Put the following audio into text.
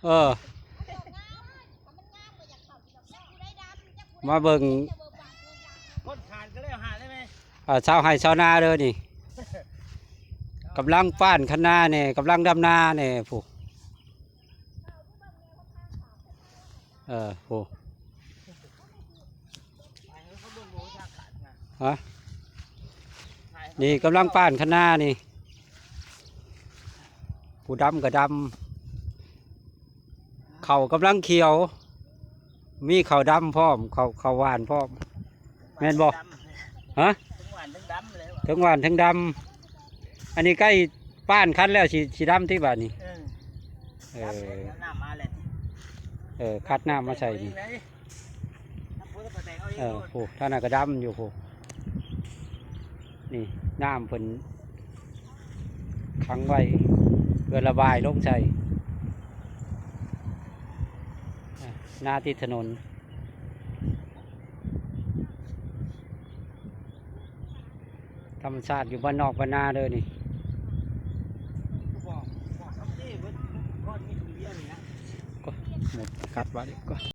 เออมาเบิ่งคนขานก็เลยหาได้ไหมชาวไร่ชาวนาเด้อนี่กำลังป้านคะน้าเนี่ยกำลังดำนาเนี่ยผู้ผู้ฮะนี่กำลังป้านคะน้านี่ผู้ดำกับดำเขากำลังเขียวมีเขาดำพร้อมเขาหวานพร้อมแม่นบ่ฮะทั้งหวานทั้งดำอันนี้ใกล้ป้านคั้นแล้วสีดำที่บ้านนี่คัดน้ำมาใส่นี่โอ้ท่าน่ะก็ดำอยู่โหนี่น้ำเป็นขังไว้เพื่อระบายลงใส่หน้าที่ถนนธรรมชาติอยู่บ้านนอกบ้านนาเลยนี่ก็หมดกัดไว้ก็